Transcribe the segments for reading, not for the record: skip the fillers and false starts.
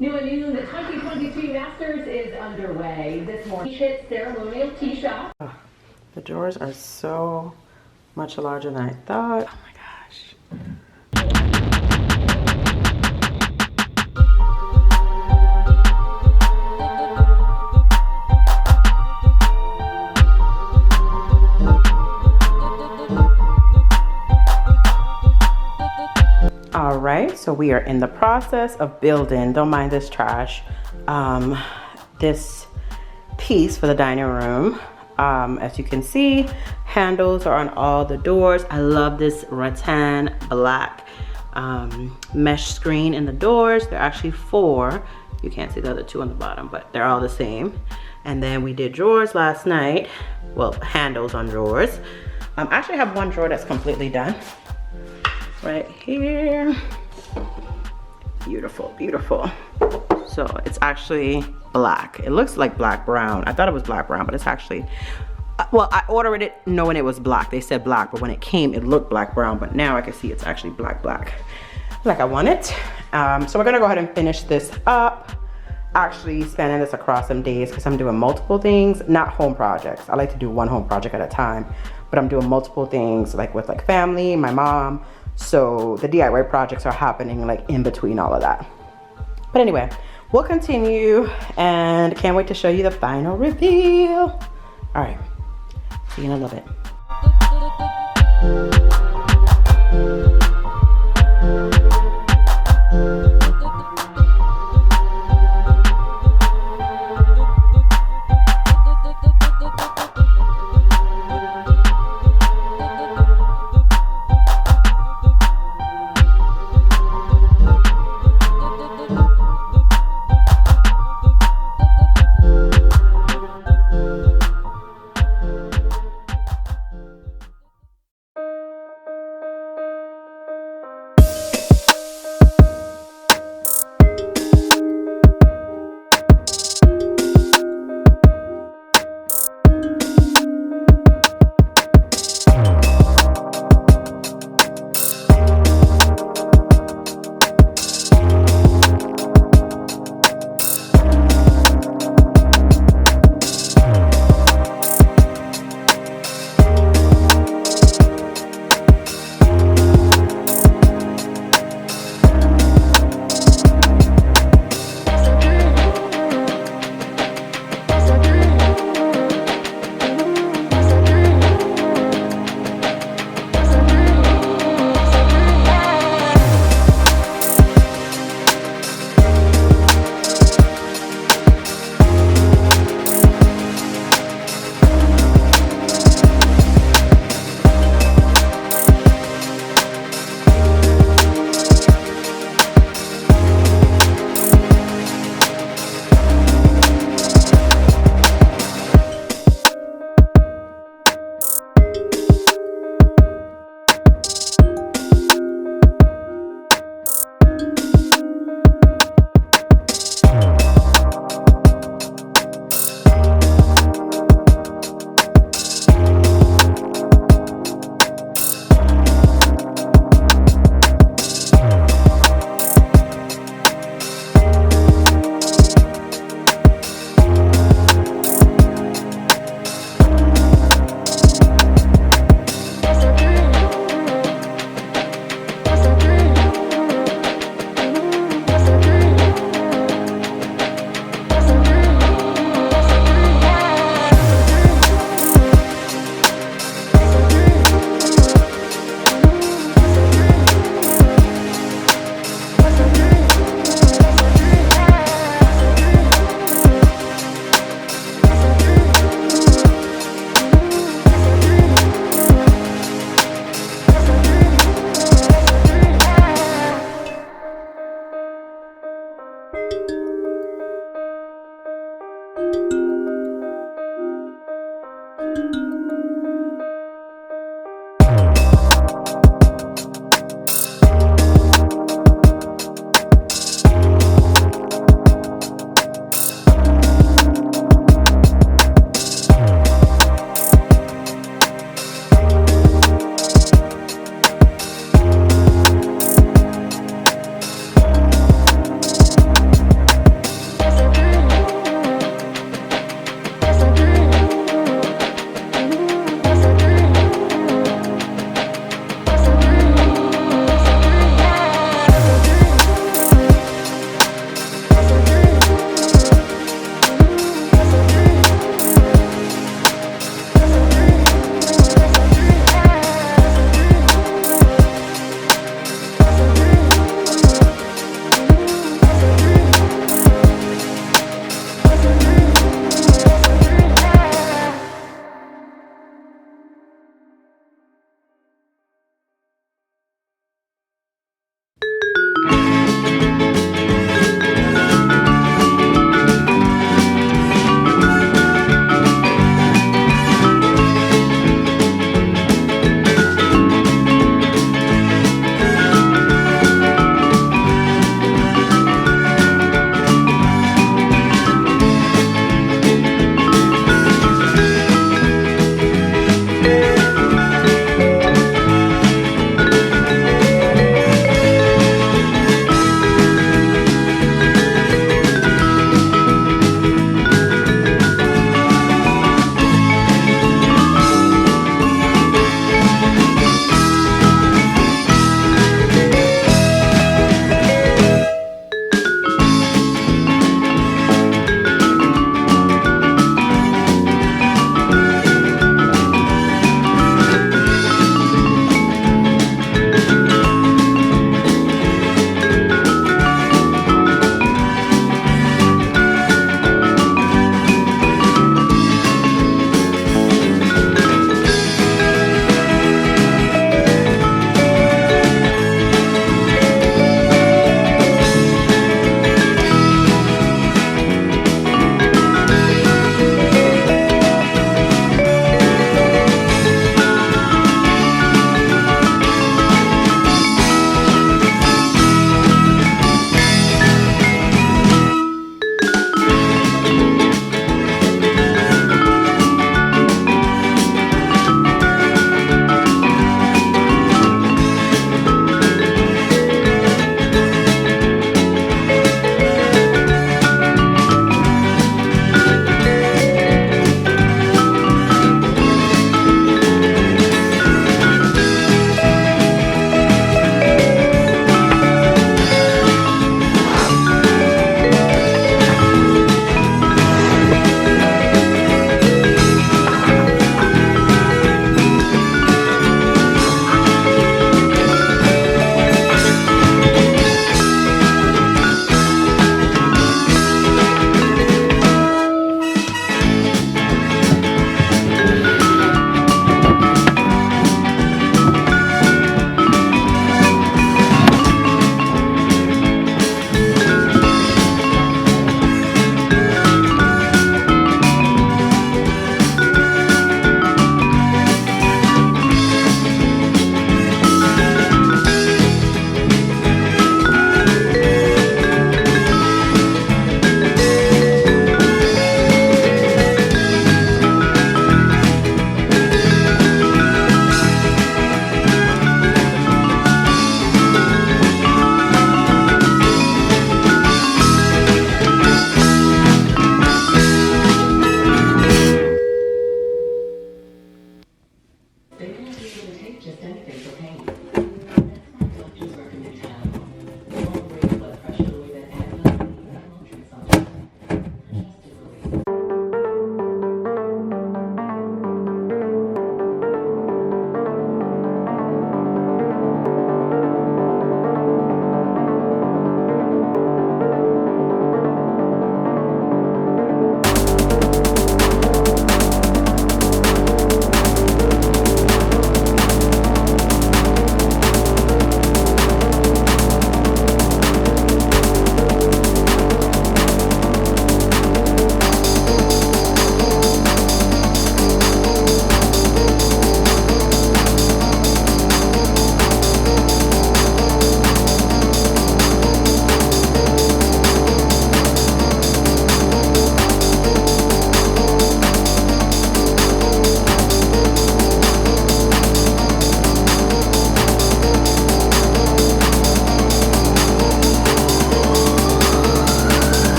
New at noon, the 2022 Masters is underway. This morning, hit ceremonial tee shot. The drawers are so much larger than I thought. Oh my gosh. All right, so we are in the process of building, don't mind this trash, this piece for the dining room. As you can see, handles are on all the doors. I love this rattan black mesh screen in the doors. They're actually 4. You can't see the other 2 on the bottom, but they're all the same. And then we did drawers last night. Well, handles on drawers. I actually have one drawer that's completely done. Right here. Beautiful, beautiful. So it's actually black. It looks like black brown. I thought it was black brown, but it's actually, well, I ordered it knowing it was black. They said black, but when it came, it looked black brown, but now I can see it's actually black like I want it. So we're gonna go ahead and finish this up. Actually spanning this across some days because I'm doing multiple things, not home projects. I like to do one home project at a time, but I'm doing multiple things like with like family, my mom. So the DIY projects are happening like in between all of that. But anyway, we'll continue and can't wait to show you the final reveal. All right, see you in a little bit.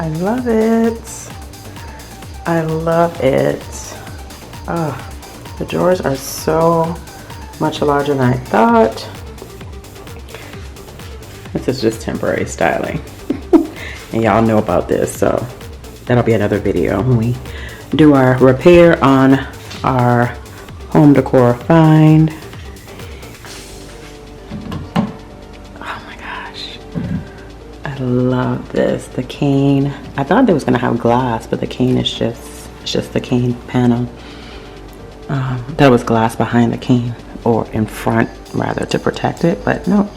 I love it. I love it. Oh, the drawers are so much larger than I thought. This is just temporary styling. And y'all know about this, so that'll be another video when we do our repair on our home decor find. Oh my gosh, I love this. The cane, I thought they was gonna have glass, but the cane is just the cane panel. There was glass behind the cane, or in front rather, to protect it, but no.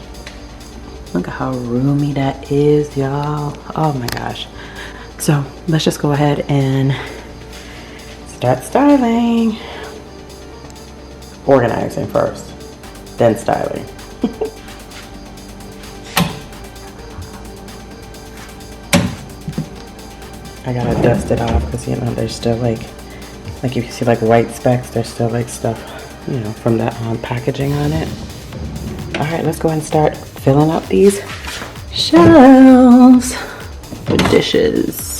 Look at how roomy that is, y'all. Oh my gosh. So let's just go ahead and start styling. Organizing first, then styling. I gotta dust it off because, you know, there's still like if you see like white specks, there's still like stuff, you know, from that packaging on it. All right, let's go ahead and start filling up these shelves with dishes.